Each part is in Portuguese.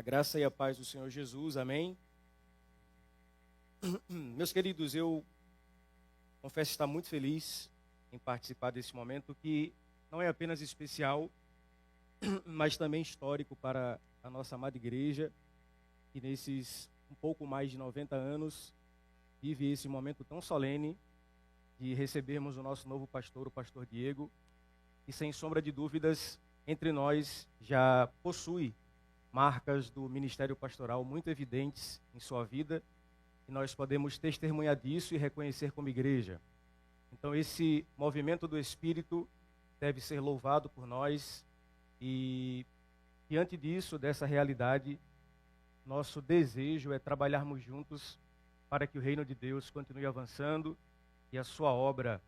graça e a paz do Senhor Jesus, amém? Meus queridos, eu confesso estar muito feliz em participar desse momento que não é apenas especial, mas também histórico para a nossa amada igreja, que nesses um pouco mais de 90 anos vive esse momento tão solene de recebermos o nosso novo pastor, o pastor Diego, que sem sombra de dúvidas, entre nós já possui marcas do ministério pastoral muito evidentes em sua vida, e nós podemos testemunhar disso e reconhecer como igreja. Então esse movimento do Espírito deve ser louvado por nós, e diante disso, dessa realidade, nosso desejo é trabalharmos juntos para que o reino de Deus continue avançando e a sua obra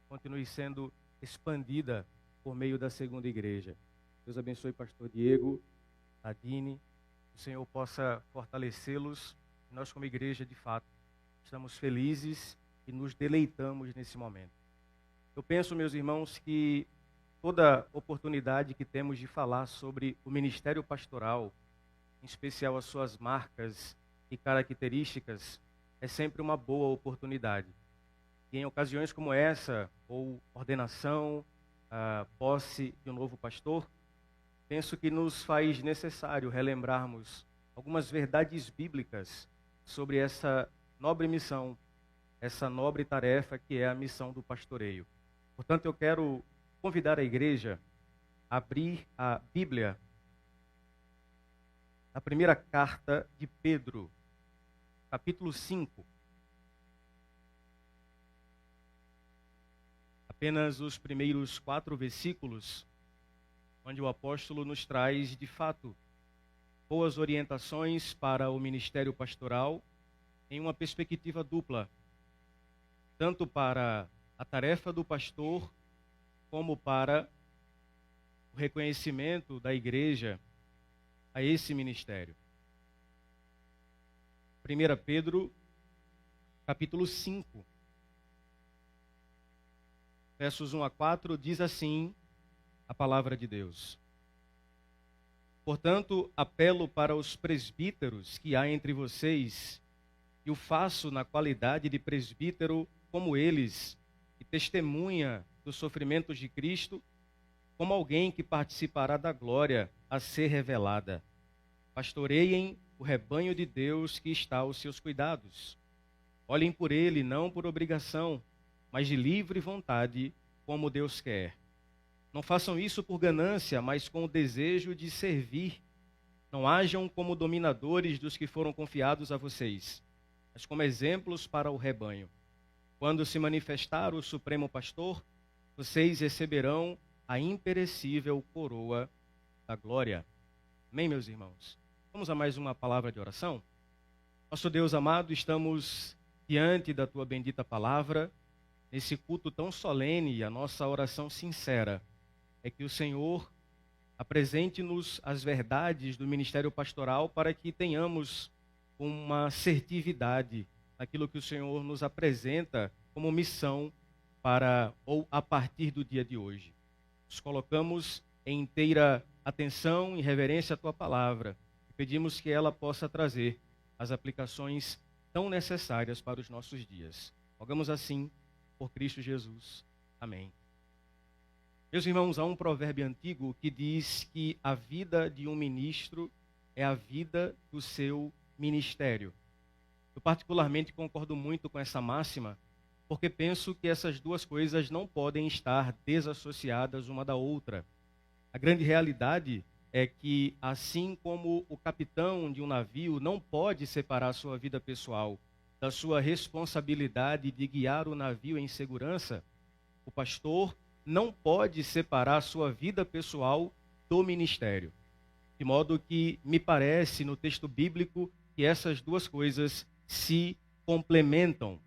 continue sendo expandida por meio da segunda igreja. Deus abençoe pastor Diego, Nadine, que o Senhor possa fortalecê-los. Nós como igreja, de fato, estamos felizes e nos deleitamos nesse momento. Eu penso, meus irmãos, que toda oportunidade que temos de falar sobre o ministério pastoral, em especial as suas marcas e características, é sempre uma boa oportunidade. E em ocasiões como essa, ou ordenação, a posse de um novo pastor, penso que nos faz necessário relembrarmos algumas verdades bíblicas sobre essa nobre missão, essa nobre tarefa que é a missão do pastoreio. Portanto, eu quero convidar a igreja a abrir a Bíblia na primeira carta de Pedro, capítulo 5. Apenas os primeiros 4 versículos, onde o apóstolo nos traz, de fato, boas orientações para o ministério pastoral em uma perspectiva dupla, tanto para a tarefa do pastor, como para o reconhecimento da igreja a esse ministério. 1 Pedro, capítulo 5, versos 1 a 4, diz assim a palavra de Deus. Portanto, apelo para os presbíteros que há entre vocês, e o faço na qualidade de presbítero como eles, que testemunha dos sofrimentos de Cristo, como alguém que participará da glória a ser revelada. Pastoreiem o rebanho de Deus que está aos seus cuidados. Olhem por ele, não por obrigação, mas de livre vontade, como Deus quer. Não façam isso por ganância, mas com o desejo de servir. Não hajam como dominadores dos que foram confiados a vocês, mas como exemplos para o rebanho. Quando se manifestar o Supremo Pastor, vocês receberão a imperecível coroa da glória. Amém, meus irmãos? Vamos a mais uma palavra de oração? Nosso Deus amado, estamos diante da Tua bendita palavra, nesse culto tão solene, e a nossa oração sincera é que o Senhor apresente-nos as verdades do ministério pastoral para que tenhamos uma assertividade naquilo que o Senhor nos apresenta como missão para ou a partir do dia de hoje. Nos colocamos em inteira atenção e reverência à Tua palavra e pedimos que ela possa trazer as aplicações tão necessárias para os nossos dias. Rogamos assim por Cristo Jesus. Amém. Meus irmãos, há um provérbio antigo que diz que a vida de um ministro é a vida do seu ministério. Eu particularmente concordo muito com essa máxima, porque penso que essas duas coisas não podem estar desassociadas uma da outra. A grande realidade é que, assim como o capitão de um navio não pode separar sua vida pessoal da sua responsabilidade de guiar o navio em segurança, o pastor não pode separar sua vida pessoal do ministério. De modo que me parece no texto bíblico que essas duas coisas se complementam.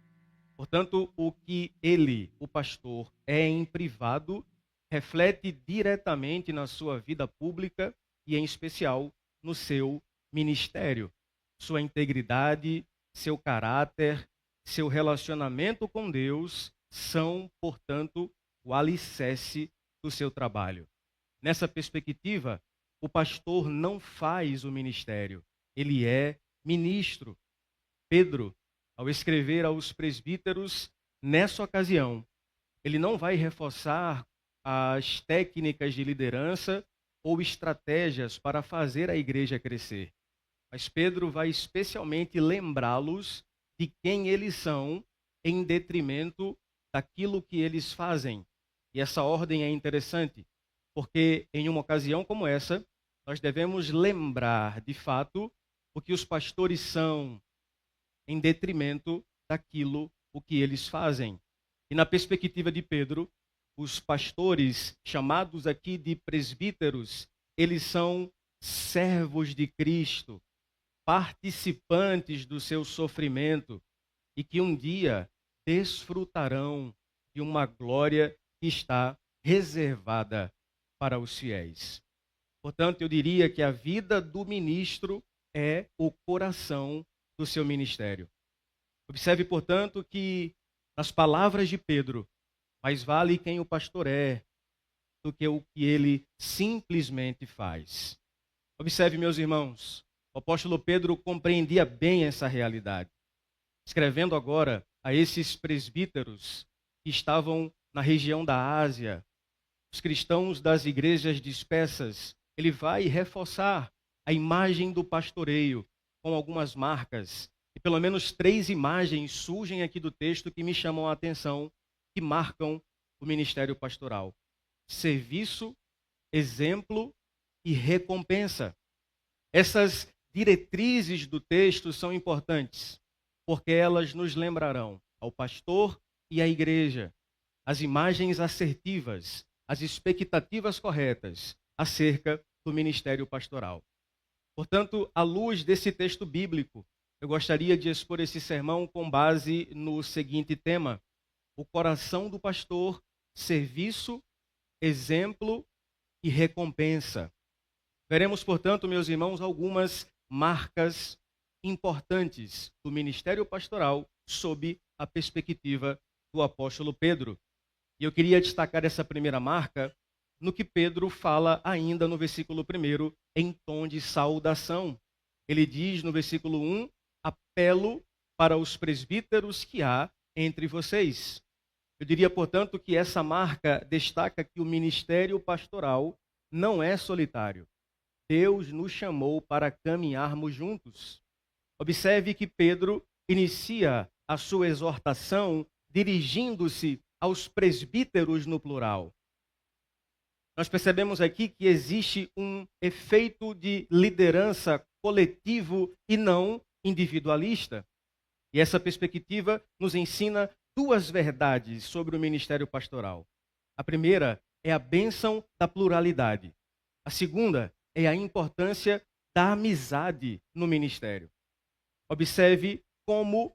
Portanto, o que ele, o pastor, é em privado, reflete diretamente na sua vida pública e, em especial, no seu ministério. Sua integridade, seu caráter, seu relacionamento com Deus são, portanto, o alicerce do seu trabalho. Nessa perspectiva, o pastor não faz o ministério, ele é ministro. Pedro, ao escrever aos presbíteros, nessa ocasião, ele não vai reforçar as técnicas de liderança ou estratégias para fazer a igreja crescer. Mas Pedro vai especialmente lembrá-los de quem eles são em detrimento daquilo que eles fazem. E essa ordem é interessante, porque em uma ocasião como essa, nós devemos lembrar de fato o que os pastores são em detrimento daquilo o que eles fazem. E na perspectiva de Pedro, os pastores, chamados aqui de presbíteros, eles são servos de Cristo, participantes do seu sofrimento e que um dia desfrutarão de uma glória que está reservada para os fiéis. Portanto, eu diria que a vida do ministro é o coração do seu ministério. Observe, portanto, que nas palavras de Pedro, mais vale quem o pastor é do que o que ele simplesmente faz. Observe, meus irmãos, o apóstolo Pedro compreendia bem essa realidade. Escrevendo agora a esses presbíteros que estavam na região da Ásia, os cristãos das igrejas dispersas, ele vai reforçar a imagem do pastoreio com algumas marcas. E pelo menos 3 imagens surgem aqui do texto que me chamam a atenção, que marcam o ministério pastoral: serviço, exemplo e recompensa. Essas diretrizes do texto são importantes, porque elas nos lembrarão ao pastor e à igreja as imagens assertivas, as expectativas corretas acerca do ministério pastoral. Portanto, à luz desse texto bíblico, eu gostaria de expor esse sermão com base no seguinte tema: o coração do pastor, serviço, exemplo e recompensa. Veremos, portanto, meus irmãos, algumas marcas importantes do ministério pastoral sob a perspectiva do apóstolo Pedro. E eu queria destacar essa primeira marca no que Pedro fala ainda no versículo 1, em tom de saudação. Ele diz no versículo 1, apelo para os presbíteros que há entre vocês. Eu diria, portanto, que essa marca destaca que o ministério pastoral não é solitário. Deus nos chamou para caminharmos juntos. Observe que Pedro inicia a sua exortação dirigindo-se aos presbíteros no plural. Nós percebemos aqui que existe um efeito de liderança coletivo e não individualista. E essa perspectiva nos ensina 2 verdades sobre o ministério pastoral. A primeira é a bênção da pluralidade. A segunda é a importância da amizade no ministério. Observe como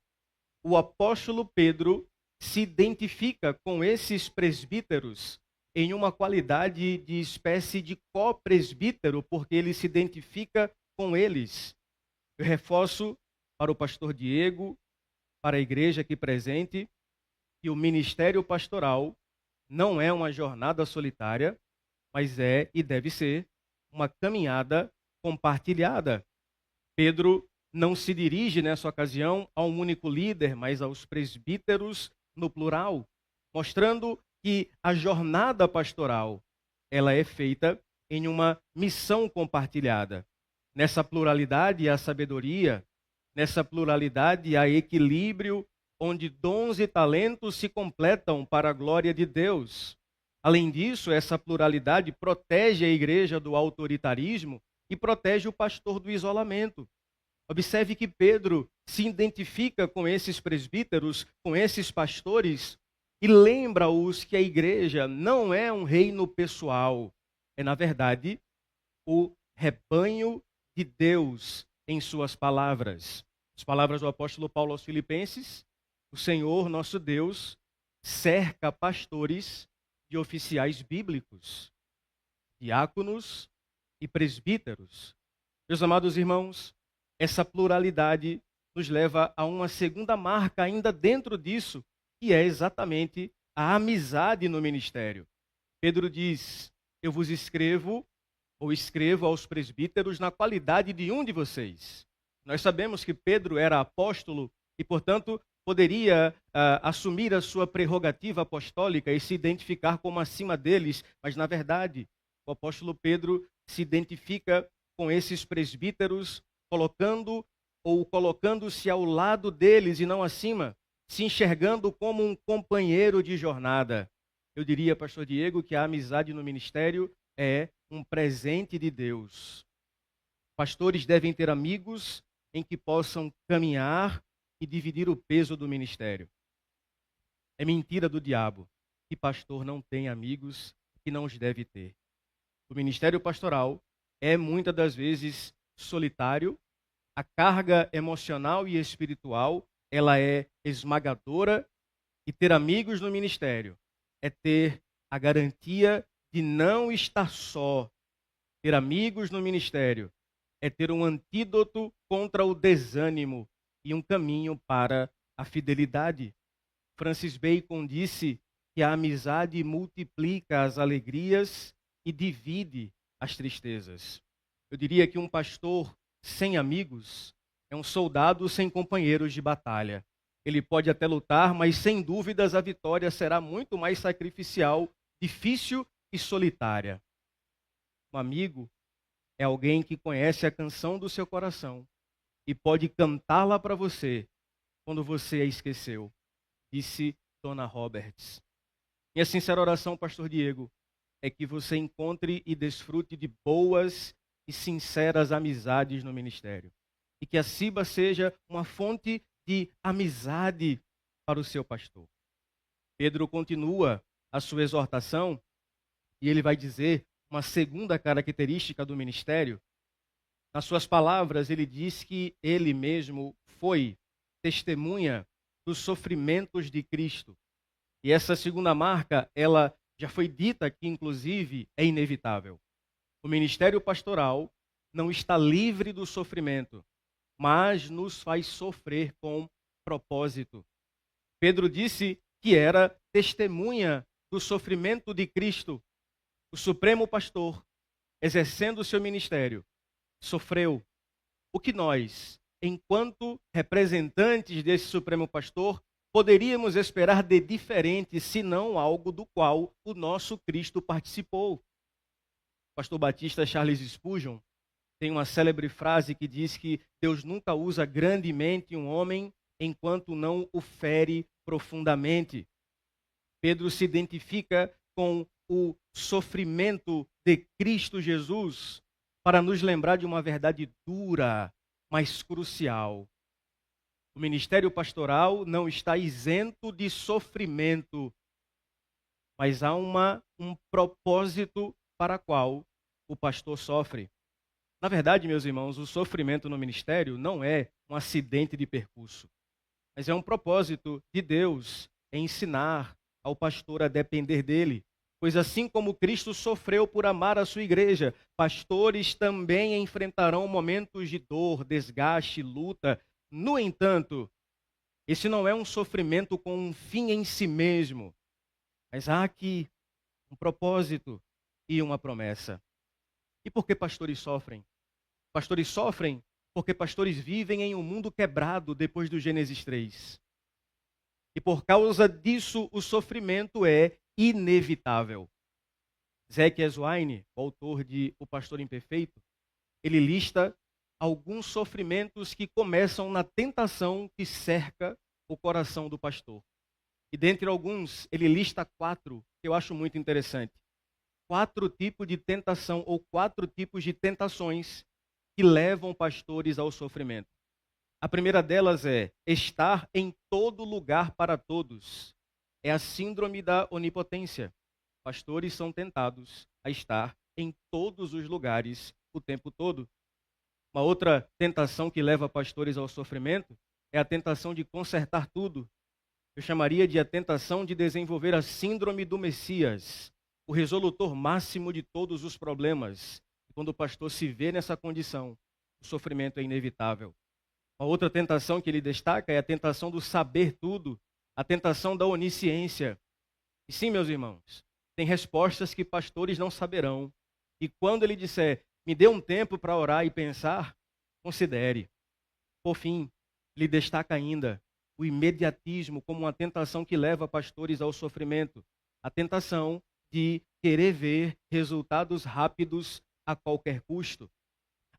o apóstolo Pedro se identifica com esses presbíteros em uma qualidade de espécie de co-presbítero, porque ele se identifica com eles. Eu reforço para o pastor Diego, para a igreja aqui presente, que o ministério pastoral não é uma jornada solitária, mas é e deve ser uma caminhada compartilhada. Pedro não se dirige nessa ocasião a um único líder, mas aos presbíteros no plural, mostrando que a jornada pastoral ela é feita em uma missão compartilhada. Nessa pluralidade há sabedoria, nessa pluralidade há equilíbrio, onde dons e talentos se completam para a glória de Deus. Além disso, essa pluralidade protege a igreja do autoritarismo e protege o pastor do isolamento. Observe que Pedro se identifica com esses presbíteros, com esses pastores, e lembra-os que a igreja não é um reino pessoal, é, na verdade, o rebanho de Deus em suas palavras. As palavras do apóstolo Paulo aos Filipenses: o Senhor, nosso Deus, cerca pastores de oficiais bíblicos, diáconos e presbíteros. Meus amados irmãos, essa pluralidade nos leva a uma segunda marca ainda dentro disso, que é exatamente a amizade no ministério. Pedro diz: eu vos escrevo ou escrevo aos presbíteros na qualidade de um de vocês. Nós sabemos que Pedro era apóstolo e, portanto, poderia assumir a sua prerrogativa apostólica e se identificar como acima deles, mas, na verdade, o apóstolo Pedro se identifica com esses presbíteros, colocando-se ao lado deles e não acima, se enxergando como um companheiro de jornada. Eu diria, pastor Diego, que a amizade no ministério é um presente de Deus. Pastores devem ter amigos em que possam caminhar e dividir o peso do ministério. É mentira do diabo que pastor não tem amigos que não os deve ter. O ministério pastoral é muitas das vezes solitário, a carga emocional e espiritual, ela é esmagadora, e ter amigos no ministério é ter a garantia de não estar só. Ter amigos no ministério é ter um antídoto contra o desânimo e um caminho para a fidelidade. Francis Bacon disse que a amizade multiplica as alegrias e divide as tristezas. Eu diria que um pastor sem amigos é um soldado sem companheiros de batalha. Ele pode até lutar, mas sem dúvidas a vitória será muito mais sacrificial, difícil e solitária. Um amigo é alguém que conhece a canção do seu coração e pode cantá-la para você quando você a esqueceu, disse Dona Roberts. Minha sincera oração, pastor Diego, é que você encontre e desfrute de boas e sinceras amizades no ministério. E que a Ciba seja uma fonte de amizade para o seu pastor. Pedro continua a sua exortação e ele vai dizer uma segunda característica do ministério. Nas suas palavras, ele diz que ele mesmo foi testemunha dos sofrimentos de Cristo. E essa segunda marca, ela já foi dita aqui, inclusive, é inevitável. O ministério pastoral não está livre do sofrimento, mas nos faz sofrer com propósito. Pedro disse que era testemunha do sofrimento de Cristo. O Supremo Pastor, exercendo o seu ministério, sofreu. O que nós, enquanto representantes desse Supremo Pastor, poderíamos esperar de diferente, se não algo do qual o nosso Cristo participou? O pastor batista Charles Spurgeon tem uma célebre frase que diz que Deus nunca usa grandemente um homem enquanto não o fere profundamente. Pedro se identifica com o sofrimento de Cristo Jesus para nos lembrar de uma verdade dura, mas crucial. O ministério pastoral não está isento de sofrimento, mas há um propósito para o qual o pastor sofre. Na verdade, meus irmãos, o sofrimento no ministério não é um acidente de percurso, mas é um propósito de Deus em ensinar ao pastor a depender dele. Pois assim como Cristo sofreu por amar a sua igreja, pastores também enfrentarão momentos de dor, desgaste, luta. No entanto, esse não é um sofrimento com um fim em si mesmo, mas há aqui um propósito e uma promessa. E por que pastores sofrem? Pastores sofrem porque pastores vivem em um mundo quebrado depois do Gênesis 3. E por causa disso, o sofrimento é inevitável. Zeke Eswine, o autor de O Pastor Imperfeito, ele lista alguns sofrimentos que começam na tentação que cerca o coração do pastor. E dentre alguns, ele lista 4, que eu acho muito interessante. 4 tipos de tentação ou 4 tipos de tentações que levam pastores ao sofrimento. A primeira delas é estar em todo lugar para todos. É a síndrome da onipotência. Pastores são tentados a estar em todos os lugares o tempo todo. Uma outra tentação que leva pastores ao sofrimento é a tentação de consertar tudo. Eu chamaria de a tentação de desenvolver a síndrome do Messias, o resolutor máximo de todos os problemas. Quando o pastor se vê nessa condição, o sofrimento é inevitável. Uma outra tentação que ele destaca é a tentação do saber tudo, a tentação da onisciência. E sim, meus irmãos, tem respostas que pastores não saberão, E quando ele disser, me dê um tempo para orar e pensar, considere. Por fim, ele destaca ainda o imediatismo como uma tentação que leva pastores ao sofrimento. A tentação de querer ver resultados rápidos a qualquer custo.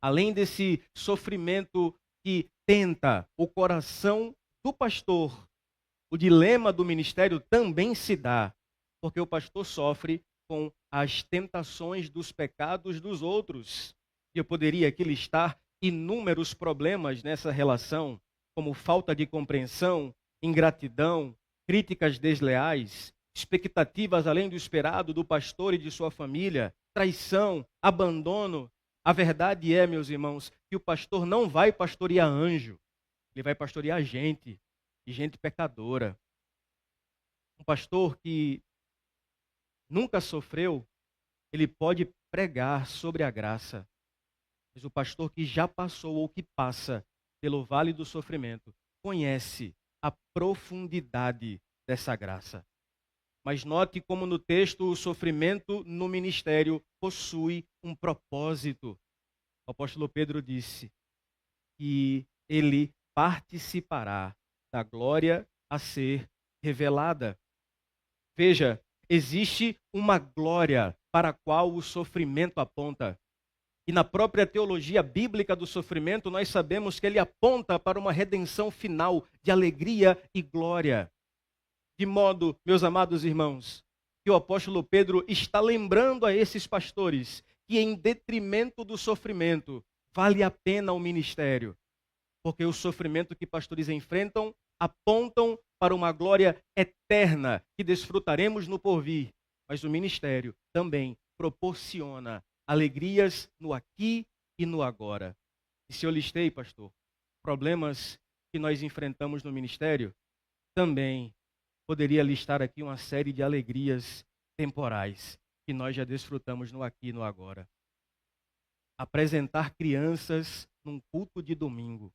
Além desse sofrimento que tenta o coração do pastor, o dilema do ministério também se dá, porque o pastor sofre com as tentações dos pecados dos outros. E eu poderia aqui listar inúmeros problemas nessa relação, como falta de compreensão, ingratidão, críticas desleais, expectativas além do esperado do pastor e de sua família, traição, abandono. A verdade é, meus irmãos, que o pastor não vai pastorear anjo, ele vai pastorear gente, e gente pecadora. Um pastor que nunca sofreu, ele pode pregar sobre a graça. Mas o pastor que já passou ou que passa pelo vale do sofrimento, conhece a profundidade dessa graça. Mas note como no texto o sofrimento no ministério possui um propósito. O apóstolo Pedro disse que ele participará da glória a ser revelada. Veja, existe uma glória para a qual o sofrimento aponta. E na própria teologia bíblica do sofrimento, nós sabemos que ele aponta para uma redenção final de alegria e glória. De modo, meus amados irmãos, que o apóstolo Pedro está lembrando a esses pastores que, em detrimento do sofrimento, vale a pena o ministério. Porque o sofrimento que pastores enfrentam apontam para uma glória eterna que desfrutaremos no porvir. Mas o ministério também proporciona alegrias no aqui e no agora. E se eu listei, pastor, problemas que nós enfrentamos no ministério, também poderia listar aqui uma série de alegrias temporais que nós já desfrutamos no aqui e no agora. Apresentar crianças num culto de domingo.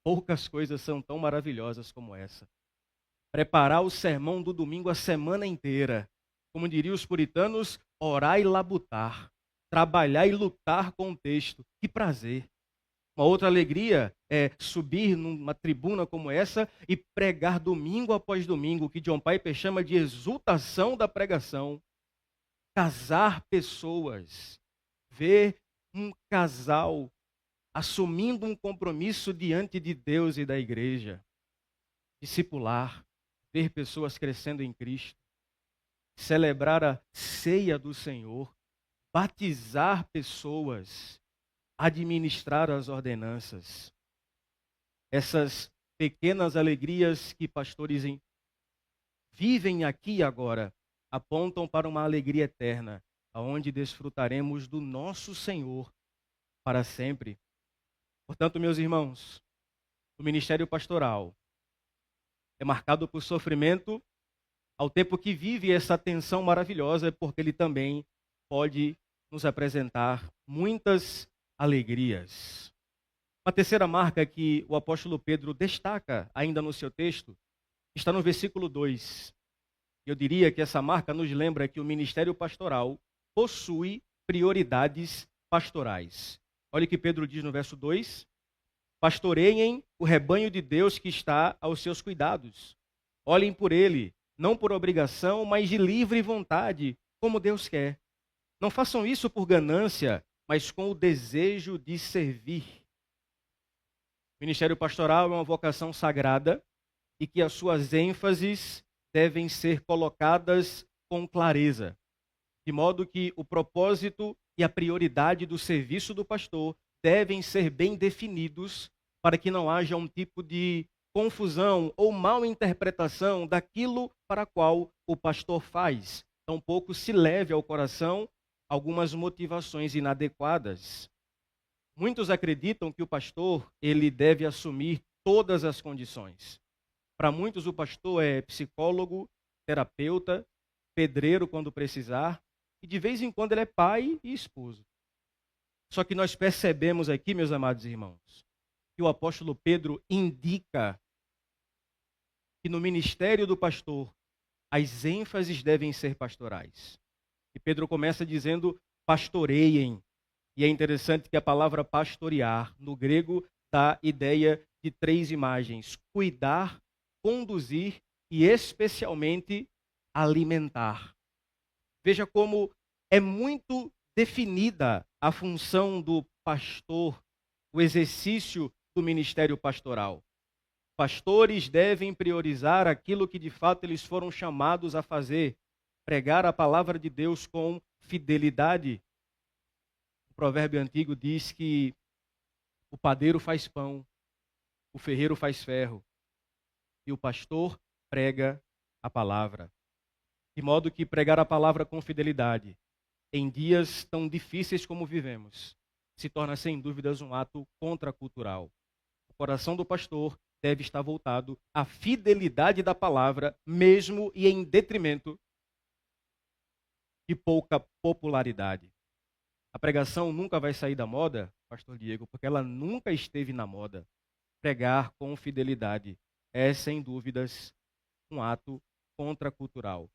Poucas coisas são tão maravilhosas como essa. Preparar o sermão do domingo a semana inteira. Como diriam os puritanos, orar e labutar. Trabalhar e lutar com o texto. Que prazer. Uma outra alegria é subir numa tribuna como essa e pregar domingo após domingo, o que John Piper chama de exultação da pregação. Casar pessoas. Ver um casal assumindo um compromisso diante de Deus e da igreja. Discipular, ver pessoas crescendo em Cristo. Celebrar a ceia do Senhor. Batizar pessoas. Administrar as ordenanças. Essas pequenas alegrias que pastores vivem aqui e agora apontam para uma alegria eterna, aonde desfrutaremos do nosso Senhor para sempre. Portanto, meus irmãos, o ministério pastoral é marcado por sofrimento, ao tempo que vive essa tensão maravilhosa, porque ele também pode nos apresentar muitas alegrias. Uma terceira marca que o apóstolo Pedro destaca ainda no seu texto está no versículo 2. Eu diria que essa marca nos lembra que o ministério pastoral possui prioridades pastorais. Olha o que Pedro diz no verso 2. Pastoreiem o rebanho de Deus que está aos seus cuidados. Olhem por ele, não por obrigação, mas de livre vontade, como Deus quer. Não façam isso por ganância, mas com o desejo de servir. O ministério pastoral é uma vocação sagrada e que as suas ênfases devem ser colocadas com clareza, de modo que o propósito e a prioridade do serviço do pastor devem ser bem definidos para que não haja um tipo de confusão ou mal interpretação daquilo para qual o pastor faz. Tampouco se leve ao coração algumas motivações inadequadas. Muitos acreditam que o pastor ele deve assumir todas as condições. Para muitos o pastor é psicólogo, terapeuta, pedreiro quando precisar, e de vez em quando ele é pai e esposo. Só que nós percebemos aqui, meus amados irmãos, que o apóstolo Pedro indica que no ministério do pastor as ênfases devem ser pastorais. E Pedro começa dizendo pastoreiem. E é interessante que a palavra pastorear, no grego, dá ideia de três imagens: cuidar, conduzir e especialmente alimentar. Veja como é muito definida a função do pastor, o exercício do ministério pastoral. Pastores devem priorizar aquilo que de fato eles foram chamados a fazer, pregar a palavra de Deus com fidelidade. O provérbio antigo diz que o padeiro faz pão, o ferreiro faz ferro e o pastor prega a palavra. De modo que pregar a palavra com fidelidade, em dias tão difíceis como vivemos, se torna sem dúvidas um ato contracultural. O coração do pastor deve estar voltado à fidelidade da palavra, mesmo e em detrimento de pouca popularidade. A pregação nunca vai sair da moda, pastor Diego, porque ela nunca esteve na moda. Pregar com fidelidade é, sem dúvidas, um ato contracultural.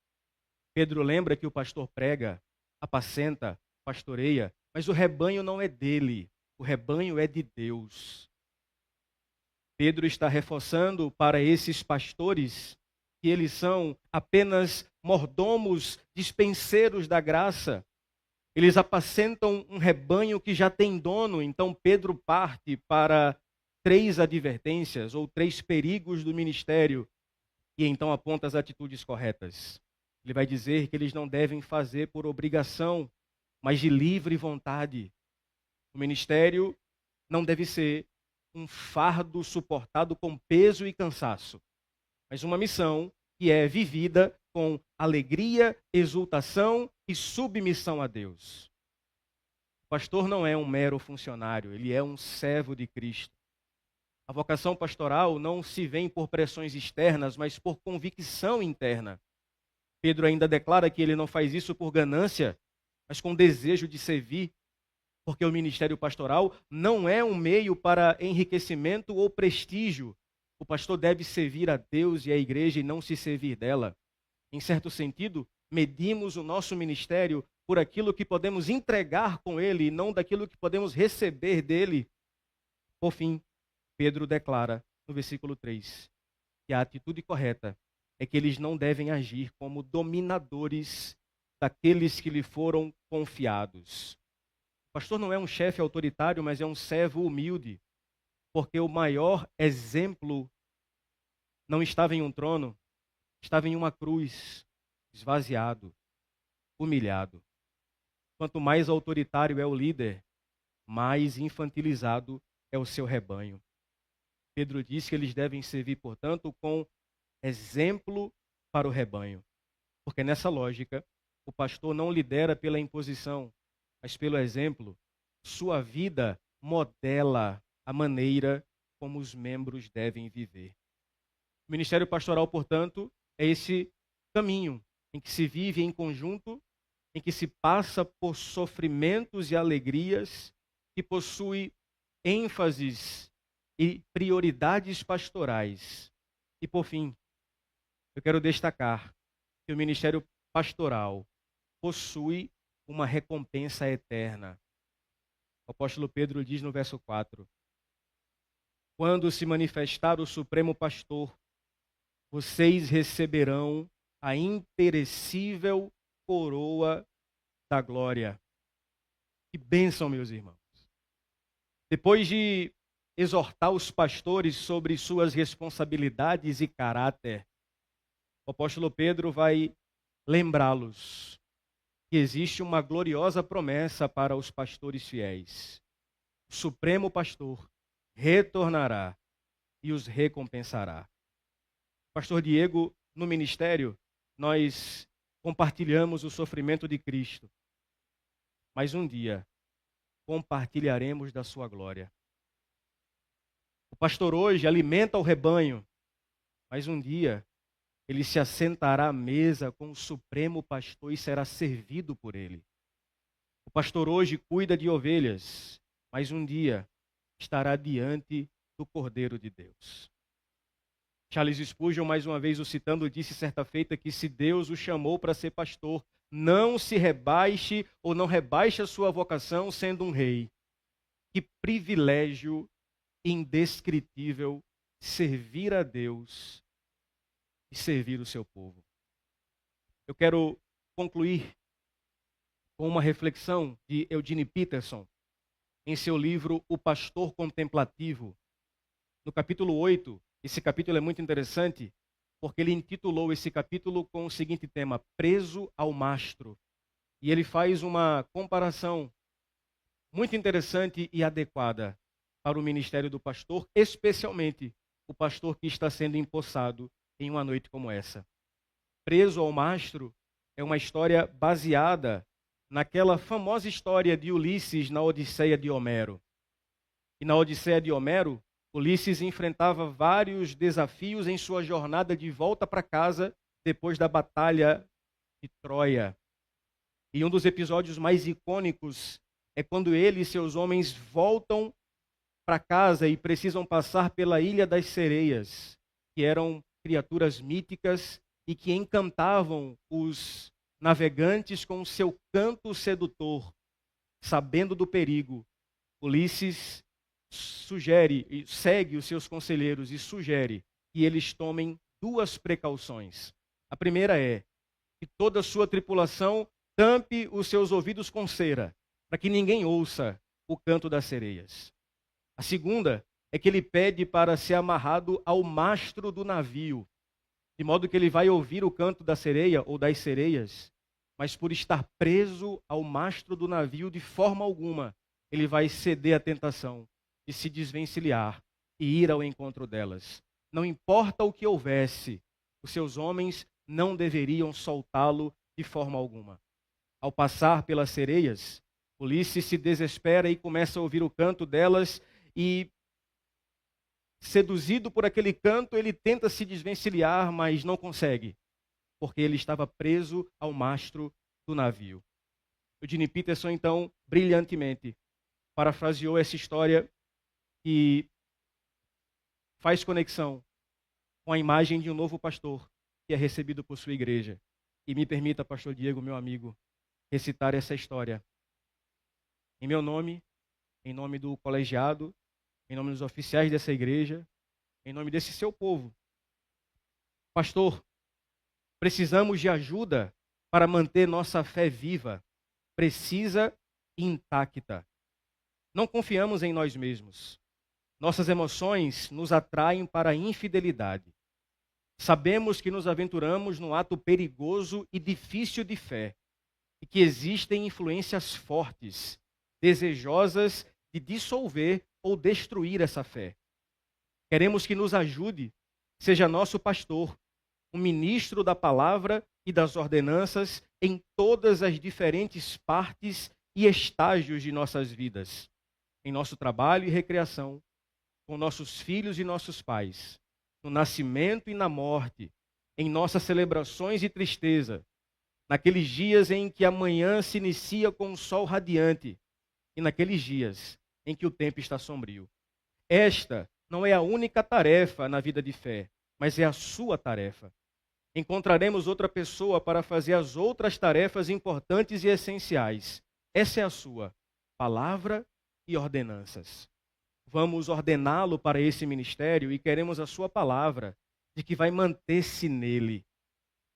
Pedro lembra que o pastor prega, apacenta, pastoreia, mas o rebanho não é dele, o rebanho é de Deus. Pedro está reforçando para esses pastores que eles são apenas mordomos, dispenseiros da graça. Eles apacentam um rebanho que já tem dono. Então Pedro parte para três advertências ou três perigos do ministério e então aponta as atitudes corretas. Ele vai dizer que eles não devem fazer por obrigação, mas de livre vontade. O ministério não deve ser um fardo suportado com peso e cansaço, mas uma missão que é vivida com alegria, exultação e submissão a Deus. O pastor não é um mero funcionário, ele é um servo de Cristo. A vocação pastoral não se vem por pressões externas, mas por convicção interna. Pedro ainda declara que ele não faz isso por ganância, mas com desejo de servir, porque o ministério pastoral não é um meio para enriquecimento ou prestígio. O pastor deve servir a Deus e a igreja e não se servir dela. Em certo sentido, medimos o nosso ministério por aquilo que podemos entregar com ele e não daquilo que podemos receber dele. Por fim, Pedro declara no versículo 3 que a atitude correta é que eles não devem agir como dominadores daqueles que lhe foram confiados. O pastor não é um chefe autoritário, mas é um servo humilde, porque o maior exemplo não estava em um trono, estava em uma cruz, esvaziado, humilhado. Quanto mais autoritário é o líder, mais infantilizado é o seu rebanho. Pedro diz que eles devem servir, portanto, com exemplo para o rebanho. Porque nessa lógica, o pastor não lidera pela imposição, mas pelo exemplo. Sua vida modela a maneira como os membros devem viver. O ministério pastoral, portanto, é esse caminho em que se vive em conjunto, em que se passa por sofrimentos e alegrias, que possui ênfases e prioridades pastorais. E, por fim, eu quero destacar que o ministério pastoral possui uma recompensa eterna. O apóstolo Pedro diz no verso 4: quando se manifestar o Supremo Pastor, vocês receberão a imperecível coroa da glória. Que bênção, meus irmãos. Depois de exortar os pastores sobre suas responsabilidades e caráter, o apóstolo Pedro vai lembrá-los que existe uma gloriosa promessa para os pastores fiéis. O Supremo Pastor retornará e os recompensará. Pastor Diego, no ministério, nós compartilhamos o sofrimento de Cristo, mas um dia compartilharemos da sua glória. O pastor hoje alimenta o rebanho, mas um dia ele se assentará à mesa com o Supremo Pastor e será servido por ele. O pastor hoje cuida de ovelhas, mas um dia estará diante do Cordeiro de Deus. Charles Spurgeon, mais uma vez o citando, disse certa feita que se Deus o chamou para ser pastor, Não se rebaixe ou não rebaixe a sua vocação sendo um rei. Que privilégio indescritível servir a Deus e servir o seu povo. Eu quero concluir com uma reflexão de Eugene Peterson em seu livro O Pastor Contemplativo. No capítulo 8, esse capítulo é muito interessante, porque ele intitulou esse capítulo com o seguinte tema: Preso ao Mastro. E ele faz uma comparação muito interessante e adequada para o ministério do pastor, especialmente o pastor que está sendo empossado em uma noite como essa. Preso ao Mastro é uma história baseada naquela famosa história de Ulisses na Odisseia de Homero. E na Odisseia de Homero, Ulisses enfrentava vários desafios em sua jornada de volta para casa depois da batalha de Troia. E um dos episódios mais icônicos é quando ele e seus homens voltam para casa e precisam passar pela Ilha das Sereias, que eram criaturas míticas e que encantavam os navegantes com o seu canto sedutor. Sabendo do perigo, Ulisses segue os seus conselheiros e sugere que eles tomem duas precauções. A primeira é que toda a sua tripulação tampe os seus ouvidos com cera, para que ninguém ouça o canto das sereias. A segunda é que ele pede para ser amarrado ao mastro do navio, de modo que ele vai ouvir o canto da sereia ou das sereias, mas por estar preso ao mastro do navio de forma alguma, ele vai ceder à tentação de se desvencilhar e ir ao encontro delas. Não importa o que houvesse, os seus homens não deveriam soltá-lo de forma alguma. Ao passar pelas sereias, Ulisses se desespera e começa a ouvir o canto delas e, seduzido por aquele canto, ele tenta se desvencilhar, mas não consegue, porque ele estava preso ao mastro do navio. Eugene Peterson, então, brilhantemente, parafraseou essa história que faz conexão com a imagem de um novo pastor que é recebido por sua igreja. E me permita, pastor Diego, meu amigo, recitar essa história. Em meu nome, em nome do colegiado, em nome dos oficiais dessa igreja, em nome desse seu povo. Pastor, precisamos de ajuda para manter nossa fé viva, precisa e intacta. Não confiamos em nós mesmos. Nossas emoções nos atraem para a infidelidade. Sabemos que nos aventuramos num ato perigoso e difícil de fé, e que existem influências fortes, desejosas de dissolver ou destruir essa fé. Queremos que nos ajude, seja nosso pastor, um ministro da palavra e das ordenanças em todas as diferentes partes e estágios de nossas vidas, em nosso trabalho e recreação, com nossos filhos e nossos pais, no nascimento e na morte, em nossas celebrações e tristeza, naqueles dias em que a manhã se inicia com um sol radiante e naqueles dias em que o tempo está sombrio. Esta não é a única tarefa na vida de fé, mas é a sua tarefa. Encontraremos outra pessoa para fazer as outras tarefas importantes e essenciais. Essa é a sua palavra e ordenanças. Vamos ordená-lo para esse ministério e queremos a sua palavra de que vai manter-se nele.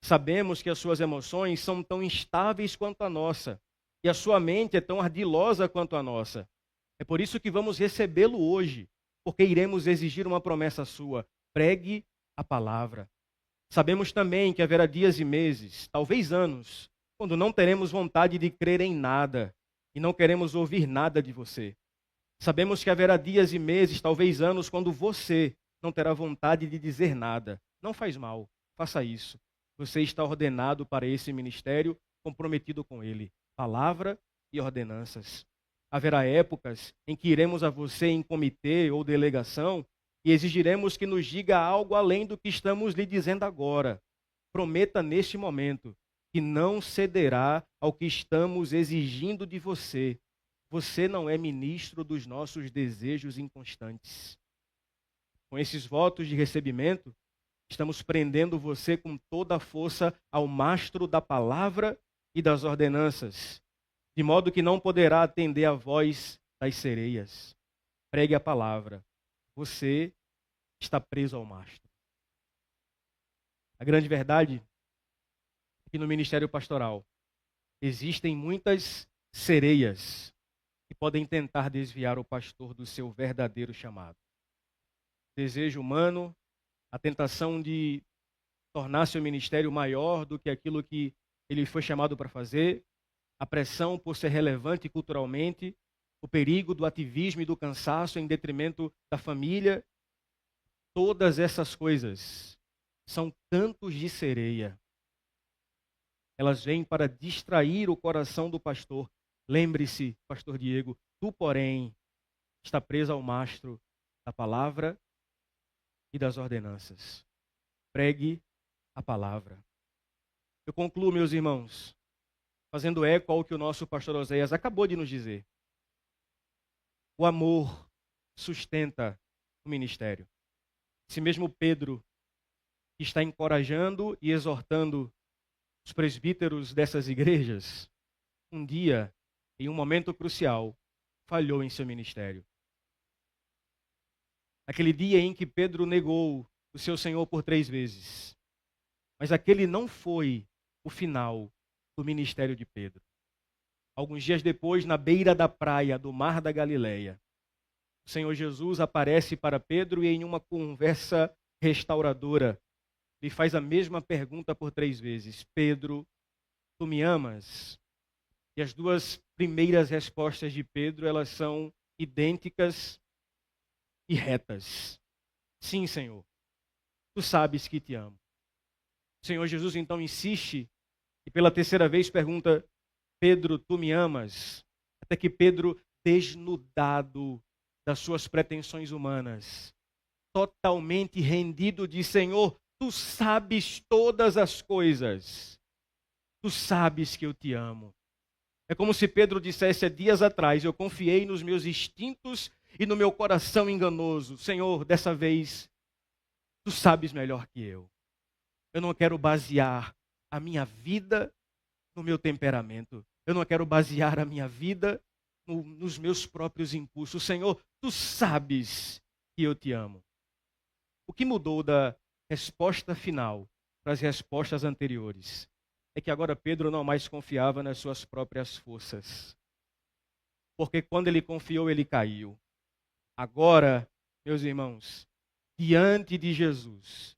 Sabemos que as suas emoções são tão instáveis quanto a nossa e a sua mente é tão ardilosa quanto a nossa. É por isso que vamos recebê-lo hoje, porque iremos exigir uma promessa sua. Pregue a palavra. Sabemos também que haverá dias e meses, talvez anos, quando não teremos vontade de crer em nada e não queremos ouvir nada de você. Sabemos que haverá dias e meses, talvez anos, quando você não terá vontade de dizer nada. Não faz mal, faça isso. Você está ordenado para esse ministério, comprometido com ele. Palavra e ordenanças. Haverá épocas em que iremos a você em comitê ou delegação e exigiremos que nos diga algo além do que estamos lhe dizendo agora. Prometa neste momento que não cederá ao que estamos exigindo de você. Você não é ministro dos nossos desejos inconstantes. Com esses votos de recebimento, estamos prendendo você com toda a força ao mastro da palavra e das ordenanças, de modo que não poderá atender à voz das sereias. Pregue a palavra. Você está preso ao mastro. A grande verdade é que no ministério pastoral existem muitas sereias que podem tentar desviar o pastor do seu verdadeiro chamado. Desejo humano, a tentação de tornar seu ministério maior do que aquilo que ele foi chamado para fazer, a pressão por ser relevante culturalmente, o perigo do ativismo e do cansaço em detrimento da família, todas essas coisas são cantos de sereia. Elas vêm para distrair o coração do pastor. Lembre-se, pastor Diego, tu, porém, está preso ao mastro da palavra e das ordenanças. Pregue a palavra. Eu concluo, meus irmãos, fazendo eco ao que o nosso pastor Oséias acabou de nos dizer. O amor sustenta o ministério. Esse mesmo Pedro que está encorajando e exortando os presbíteros dessas igrejas, um dia, em um momento crucial, falhou em seu ministério. Aquele dia em que Pedro negou o seu Senhor por 3 vezes. Mas aquele não foi o final do ministério de Pedro. Alguns dias depois, na beira da praia do Mar da Galileia, o Senhor Jesus aparece para Pedro e em uma conversa restauradora, lhe faz a mesma pergunta por 3 vezes. Pedro, tu me amas? E as 2 primeiras respostas de Pedro, elas são idênticas e retas. Sim, Senhor, tu sabes que te amo. O Senhor Jesus então insiste e pela 3ª vez pergunta, Pedro, tu me amas? Até que Pedro, desnudado das suas pretensões humanas, totalmente rendido, diz, Senhor, tu sabes todas as coisas. Tu sabes que eu te amo. É como se Pedro dissesse há dias atrás, eu confiei nos meus instintos e no meu coração enganoso. Senhor, dessa vez, tu sabes melhor que eu. Eu não quero basear a minha vida no meu temperamento. Eu não quero basear a minha vida nos meus próprios impulsos. Senhor, tu sabes que eu te amo. O que mudou da resposta final para as respostas anteriores é que agora Pedro não mais confiava nas suas próprias forças. Porque quando ele confiou, ele caiu. Agora, meus irmãos, diante de Jesus,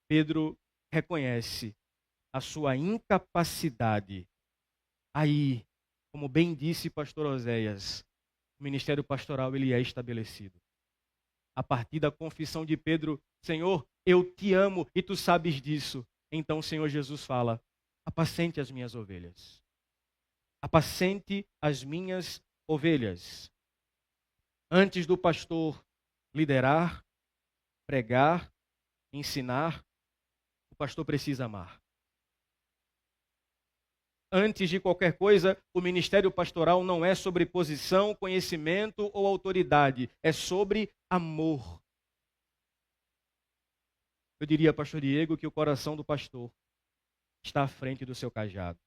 Pedro reconhece a sua incapacidade. Aí, como bem disse pastor Oséias, o ministério pastoral ele é estabelecido. A partir da confissão de Pedro, Senhor, eu te amo e tu sabes disso. Então o Senhor Jesus fala, apacente as minhas ovelhas. Apacente as minhas ovelhas. Antes do pastor liderar, pregar, ensinar, o pastor precisa amar. Antes de qualquer coisa, o ministério pastoral não é sobre posição, conhecimento ou autoridade. É sobre amor. Eu diria, pastor Diego, que o coração do pastor está à frente do seu cajado.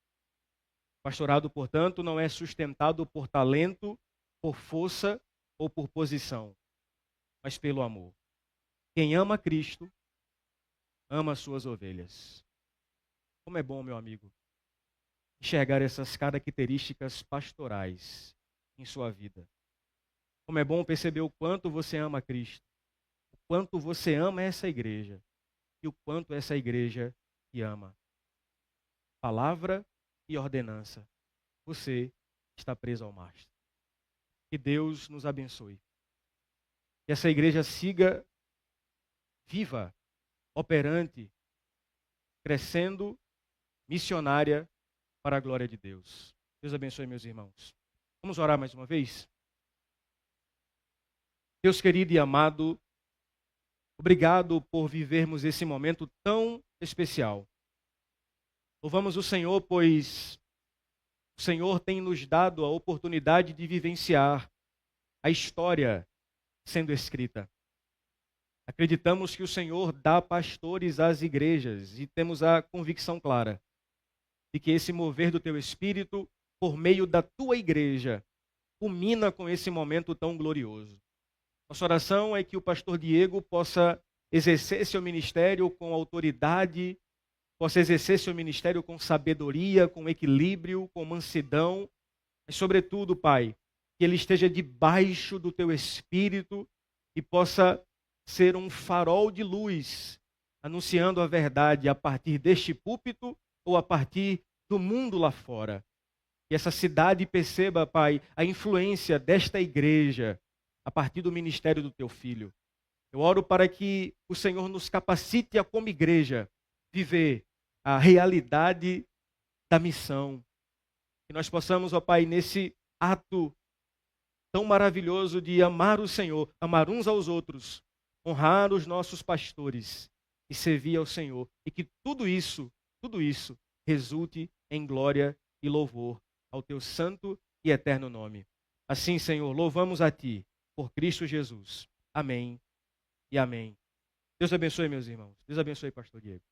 Pastorado, portanto, não é sustentado por talento, por força ou por posição, mas pelo amor. Quem ama Cristo, ama as suas ovelhas. Como é bom, meu amigo, enxergar essas características pastorais em sua vida. Como é bom perceber o quanto você ama Cristo, o quanto você ama essa igreja e o quanto essa igreja te ama. Palavra e ordenança. Você está preso ao mastro. Que Deus nos abençoe. Que essa igreja siga viva, operante, crescendo, missionária para a glória de Deus. Deus abençoe, meus irmãos. Vamos orar mais uma vez? Deus querido e amado, obrigado por vivermos esse momento tão especial. Louvamos o Senhor, pois o Senhor tem nos dado a oportunidade de vivenciar a história sendo escrita. Acreditamos que o Senhor dá pastores às igrejas e temos a convicção clara de que esse mover do teu Espírito, por meio da tua igreja, culmina com esse momento tão glorioso. Nossa oração é que o pastor Diego possa exercer seu ministério com autoridade, possa exercer seu ministério com sabedoria, com equilíbrio, com mansidão, mas sobretudo, Pai, que ele esteja debaixo do teu Espírito e possa ser um farol de luz, anunciando a verdade a partir deste púlpito ou a partir do mundo lá fora. Que essa cidade perceba, Pai, a influência desta igreja a partir do ministério do teu Filho. Eu oro para que o Senhor nos capacite a, como igreja, viver a realidade da missão. Que nós possamos, ó Pai, nesse ato tão maravilhoso de amar o Senhor, amar uns aos outros, honrar os nossos pastores e servir ao Senhor. E que tudo isso resulte em glória e louvor ao teu santo e eterno nome. Assim, Senhor, louvamos a Ti, por Cristo Jesus. Amém e amém. Deus abençoe, meus irmãos. Deus abençoe, pastor Diego.